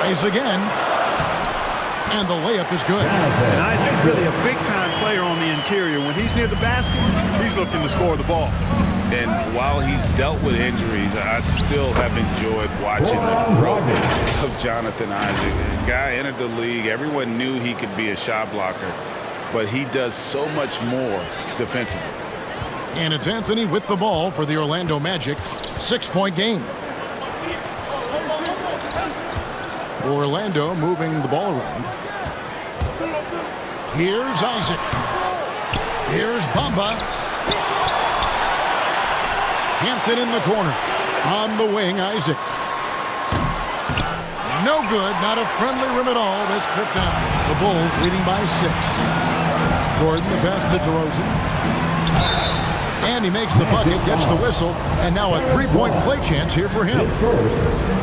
Tries again. And the layup is good. And Isaac really a big-time player on the interior. When he's near the basket, he's looking to score the ball. And while he's dealt with injuries, I still have enjoyed watching the growth of Jonathan Isaac. The guy entered the league. Everyone knew he could be a shot blocker, but he does so much more defensively. And it's Anthony with the ball for the Orlando Magic. 6-point game. Orlando moving the ball around. Here's Isaac. Here's Bamba. Hampton in the corner. On the wing, Isaac. No good. Not a friendly rim at all. This trip down. The Bulls leading by 6. Gordon, the pass to DeRozan. And he makes the bucket, gets the whistle, and now a three-point play chance here for him.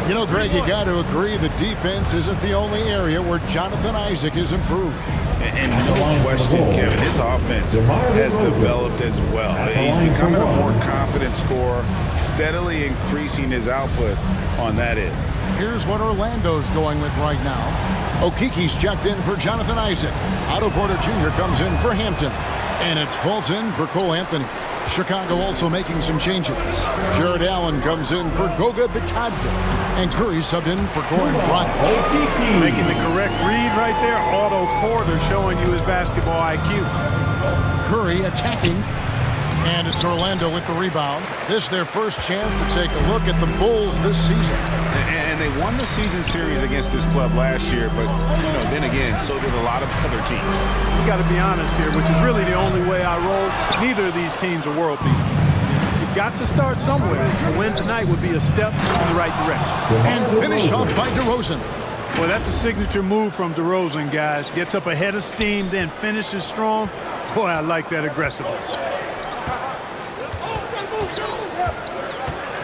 You know, Greg, you got to agree the defense isn't the only area where Jonathan Isaac is improved. And no question, Kevin, his offense has developed as well. He's becoming a more confident scorer, steadily increasing his output on that end. Here's what Orlando's going with right now. Okiki's checked in for Jonathan Isaac. Otto Porter Jr. comes in for Hampton. And it's Fulton for Cole Anthony. Chicago also making some changes. Jared Allen comes in for Goga Bitadze. And Curry subbed in for Goran Dragic. Making the correct read right there. Otto Porter showing you his basketball IQ. Curry attacking. And it's Orlando with the rebound. This is their first chance to take a look at the Bulls this season. And they won the season series against this club last year, but, you know, then again, so did a lot of other teams. You got to be honest here, which is really the only way I roll. Neither of these teams are world beaters. You've got to start somewhere. A win tonight would be a step in the right direction. And finish off by DeRozan. Well, that's a signature move from DeRozan, guys. Gets up ahead of steam, then finishes strong. Boy, I like that aggressiveness.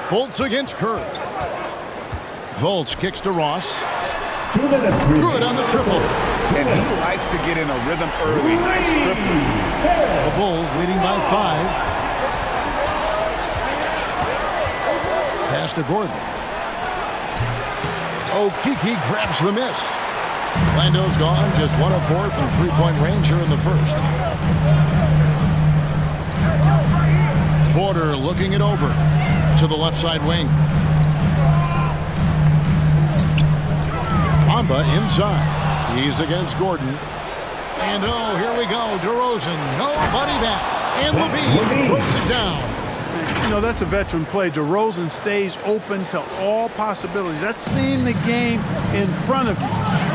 Fultz against Curry. Fultz kicks to Ross. 2 minutes. Good on the triple. And he likes to get in a rhythm early. Nice triple. The Bulls leading by 5. Pass to Gordon. Okiki grabs the miss. Orlando's gone just 1 of 4 from three-point range here in the first. Porter looking it over to the left side wing. Bamba inside. He's against Gordon. And oh, here we go. DeRozan, nobody back. And LaVine throws it down. You know, that's a veteran play. DeRozan stays open to all possibilities. That's seeing the game in front of you.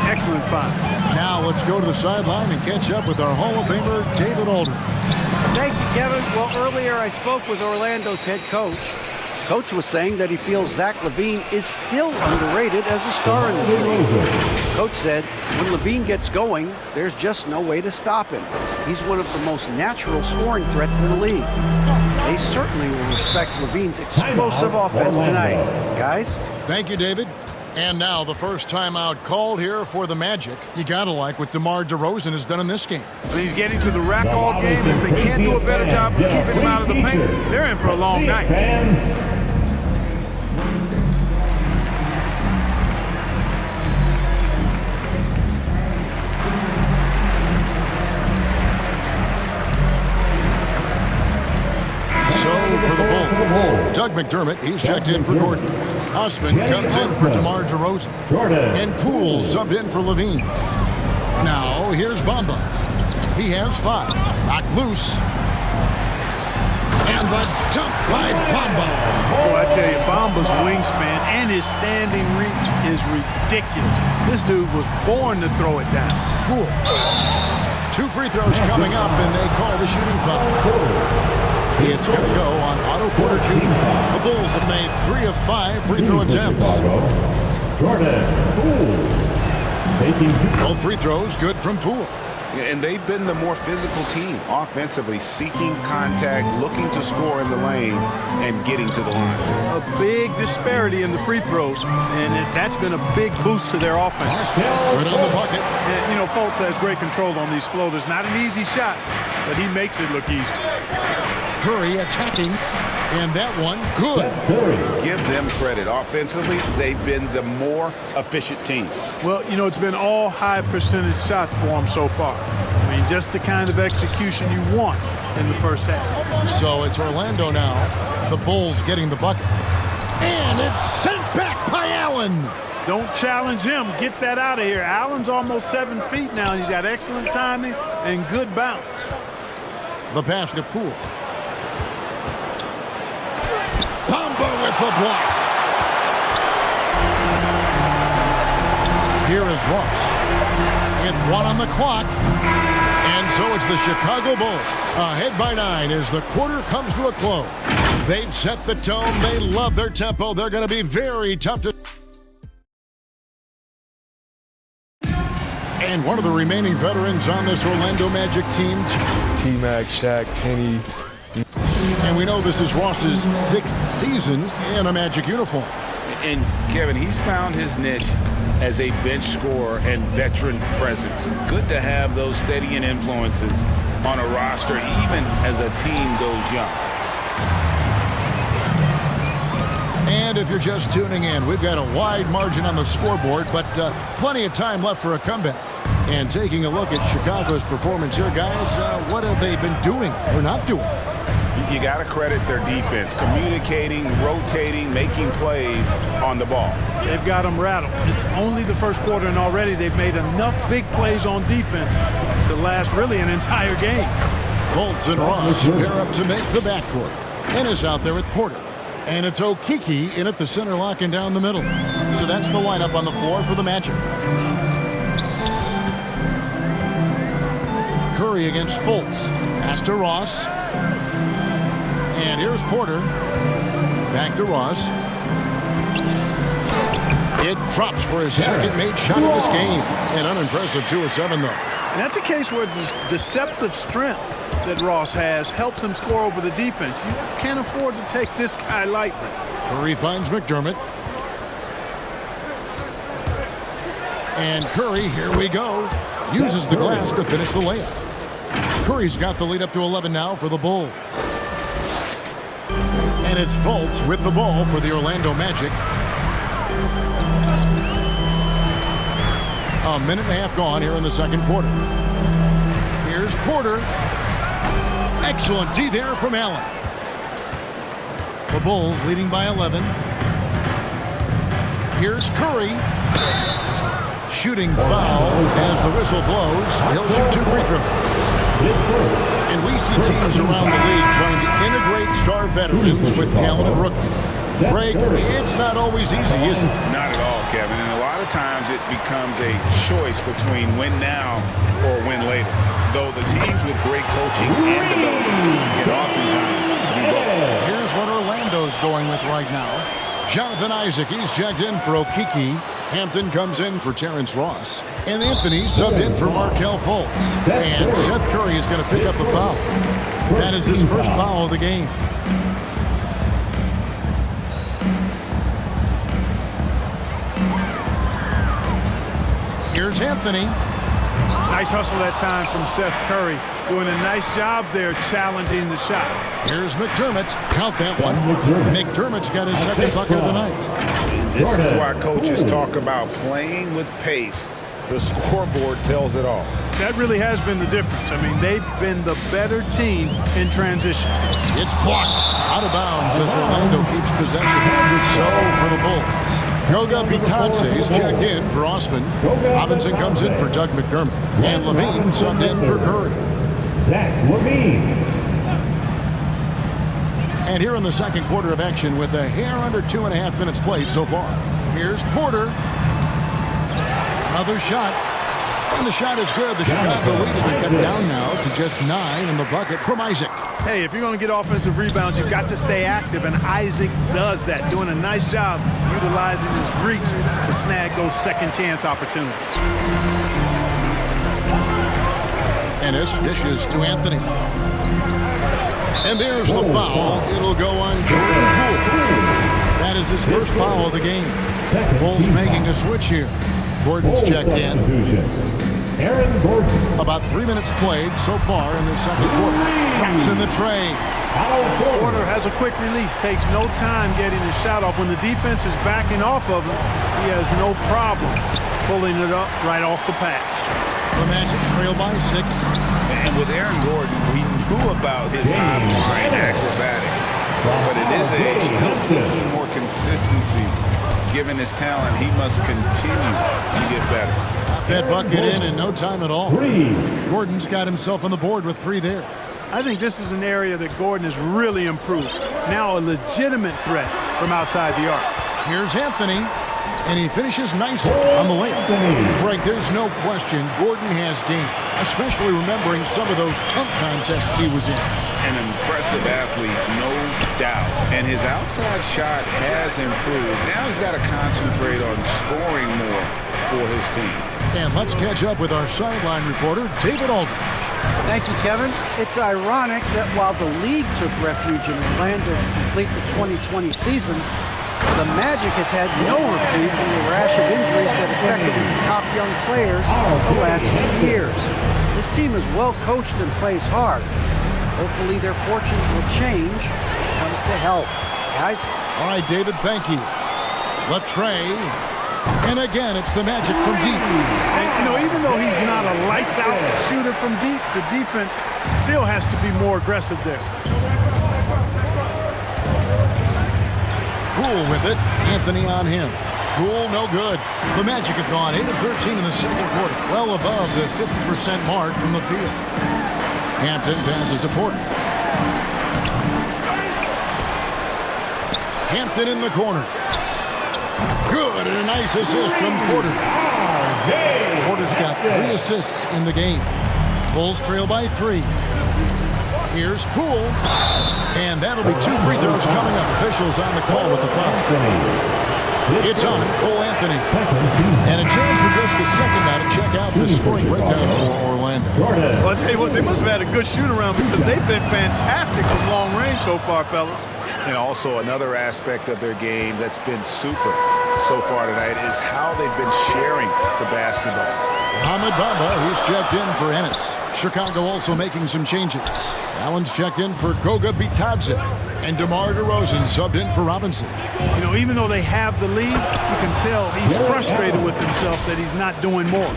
Excellent find. Now let's go to the sideline and catch up with our Hall of Famer, David Aldridge. Thank you, Kevin. Well, earlier I spoke with Orlando's head coach. Coach was saying that he feels Zach LaVine is still underrated as a star in this league. Coach said when LaVine gets going, there's just no way to stop him. He's one of the most natural scoring threats in the league. They certainly will respect LaVine's explosive offense tonight. Guys? Thank you, David. And now the first timeout called here for the Magic. You gotta like what DeMar DeRozan has done in this game. He's getting to the rack all game. If they can't do a better job of keeping him out of the paint, they're in for a long night. For the Bulls, Doug McDermott, he's checked in for Gordon. Osman comes in for DeMar DeRozan. And Poole subbed in for LaVine. Now, here's Bamba. He has 5. Knocked loose. And the dunk by Bamba. Boy, I tell you, Bamba's wingspan and his standing reach is ridiculous. This dude was born to throw it down. Poole. 2 free throws coming up, and they call the shooting foul. It's going to go on Otto Porter Jr. The Bulls have made 3 of 5 free throw attempts. Both free throws good from Poole. And they've been the more physical team offensively, seeking contact, looking to score in the lane, and getting to the line. A big disparity in the free throws, and that's been a big boost to their offense. Right on the bucket. And, you know, Fultz has great control on these floaters. Not an easy shot, but he makes it look easy. Curry attacking. And that one, good. Give them credit. Offensively, they've been the more efficient team. Well, you know, it's been all high percentage shots for them so far. I mean, just the kind of execution you want in the first half. So it's Orlando now. The Bulls getting the bucket. And it's sent back by Allen. Don't challenge him. Get that out of here. Allen's almost 7 feet now, and he's got excellent timing and good bounce. The pass to Poole. Bamba with the block. Here is Ross. With 1 on the clock. And so it's the Chicago Bulls ahead by 9 as the quarter comes to a close. They've set the tone. They love their tempo. They're going to be very tough to... And one of the remaining veterans on this Orlando Magic team. T-Mac, Shaq, Kenny. And we know this is Ross's 6th season in a Magic uniform. And Kevin, he's found his niche as a bench scorer and veteran presence. Good to have those steadying influences on a roster, even as a team goes young. And if you're just tuning in, we've got a wide margin on the scoreboard, but plenty of time left for a comeback. And taking a look at Chicago's performance here, guys, what have they been doing or not doing? You got to credit their defense, communicating, rotating, making plays on the ball. They've got them rattled. It's only the first quarter, and already they've made enough big plays on defense to last really an entire game. Fultz and Ross pair up to make the backcourt. Ennis out there with Porter. And it's Okeke in at the center, locking down the middle. So that's the lineup on the floor for the Magic. Curry against Fultz. Pass to Ross. And here's Porter. Back to Ross. It drops for his second made shot of this game. An unimpressive 2 of 7, though. And that's a case where the deceptive strength that Ross has helps him score over the defense. You can't afford to take this guy lightly. Curry finds McDermott. And Curry, here we go, uses the glass to finish the layup. Curry's got the lead up to 11 now for the Bulls. And it's Fultz with the ball for the Orlando Magic. A minute and a half gone here in the second quarter. Here's Porter. Excellent D there from Allen. The Bulls leading by 11. Here's Curry. Shooting foul as the whistle blows. He'll shoot 2 free throws. And we see teams around the league trying to integrate star veterans with talented rookies. Greg, it's not always easy, is it? Not at all, Kevin. And a lot of times it becomes a choice between win now or win later. Though the teams with great coaching and development can oftentimes do both. Here's what Orlando's going with right now. Jonathan Isaac, he's checked in for Okeke. Hampton comes in for Terrence Ross. And Anthony subbed in for Markelle Fultz. And Seth Curry is going to pick up the foul. That is his first foul of the game. Here's Anthony. Nice hustle that time from Seth Curry. Doing a nice job there challenging the shot. Here's McDermott. Count that one. McDermott's got his second bucket of the night. This is why coaches talk about playing with pace. The scoreboard tells it all. That really has been the difference. I mean, they've been the better team in transition. It's blocked. Out of bounds as Orlando keeps possession. So for the Bulls. Goga Bitadze is checked in for Osman. Robinson comes in for Doug McDermott. And Levine subbed in for Curry. Zach Levine. And here in the second quarter of action with a hair under 2.5 minutes played so far. Here's Porter. Another shot. And the shot is good. The Chicago lead has been cut down now to just 9 in the bucket from Isaac. Hey, if you're going to get offensive rebounds, you've got to stay active, and Isaac does that, doing a nice job utilizing his reach to snag those second chance opportunities. Ennis dishes to Anthony. And there's the foul. It'll go on Jordan Poole. That is his first foul of the game. Bulls making a switch here. Gordon's checked in. Aaron Gordon. About 3 minutes played so far in the second quarter. Drops in the tray. Porter has a quick release, takes no time getting his shot off. When the defense is backing off of him, he has no problem pulling it up right off the patch. The Magic trail by 6. And with Aaron Gordon, we knew about his high-flying acrobatics. But at his age, still seeking more consistency. Given his talent, he must continue to get better. That bucket in no time at all. Gordon's got himself on the board with 3 there. I think this is an area that Gordon has really improved. Now a legitimate threat from outside the arc. Here's Anthony, and he finishes nicely on the layup. Frank, there's no question Gordon has game, especially remembering some of those dunk contests he was in. An impressive athlete, no doubt. And his outside shot has improved. Now he's got to concentrate on scoring more for his team. And let's catch up with our sideline reporter, David Aldridge. Thank you, Kevin. It's ironic that while the league took refuge in Orlando to complete the 2020 season, the Magic has had no reprieve from the rash of injuries that affected its top young players the last few years. This team is well coached and plays hard. Hopefully their fortunes will change when it comes to health. Guys? All right, David, thank you. Latrey. And again, it's the Magic from deep. And, even though he's not a lights-out shooter from deep, the defense still has to be more aggressive there. Poole with it. Anthony on him. Poole, no good. The Magic have gone 8 of 13 in the second quarter, well above the 50% mark from the field. Hampton passes to Porter. Hampton in the corner. Good, and a nice assist from Porter. Porter's got 3 assists in the game. Bulls trail by 3. Here's Poole. And that'll be 2 free throws coming up. Officials on the call with the foul. It's on Cole Anthony. And a chance for just a second now to check out the scoring breakdown for Orlando. Well, I'll tell you what, they must have had a good shoot-around because they've been fantastic from long range so far, fellas. And also another aspect of their game that's been super so far tonight is how they've been sharing the basketball. Ahmed Bamba, he's checked in for Ennis. Chicago also making some changes. Allen's checked in for Goga Bitadze. And DeMar DeRozan subbed in for Robinson. Even though they have the lead, you can tell he's frustrated with himself that he's not doing more.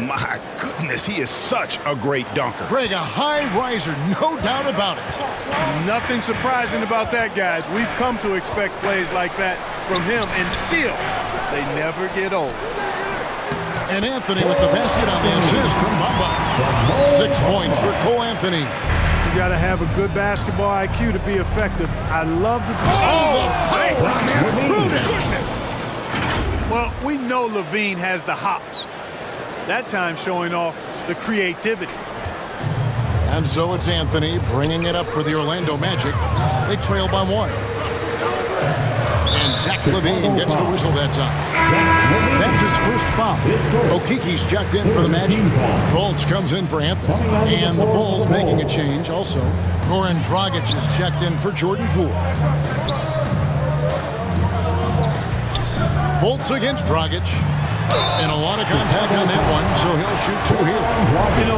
My goodness, he is such a great dunker. Greg, a high riser, no doubt about it. Nothing surprising about that, guys. We've come to expect plays like that from him, and still, they never get old. And Anthony with the basket on the assist from Bamba. 6 points for Cole Anthony. You got to have a good basketball IQ to be effective. I love the... Well, we know Levine has the hops. That time showing off the creativity. And so it's Anthony bringing it up for the Orlando Magic. They trail by 1. And Zach LaVine gets the whistle that time. That's his first foul. Okiki's checked in for the Magic. Fultz comes in for Anthony. And the Bulls making a change also. Goran Dragic is checked in for Jordan Poole. Fultz against Dragic. And a lot of contact on that one, so he'll shoot 2 here.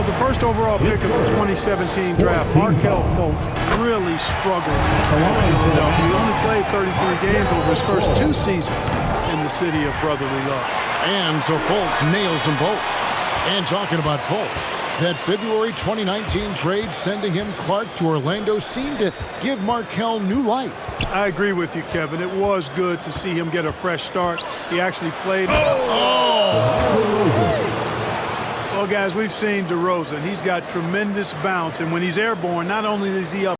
The first overall pick of the 2017 draft, Markelle Fultz, really struggled in Philadelphia. He only played 33 games over his first 2 seasons in the city of brotherly love. And so Fultz nails them both. And talking about Fultz, that February 2019 trade sending him Clark to Orlando seemed to give Markelle new life. I agree with you, Kevin. It was good to see him get a fresh start. He actually played. Well, guys, we've seen DeRozan. He's got tremendous bounce, and when he's airborne, not only is he up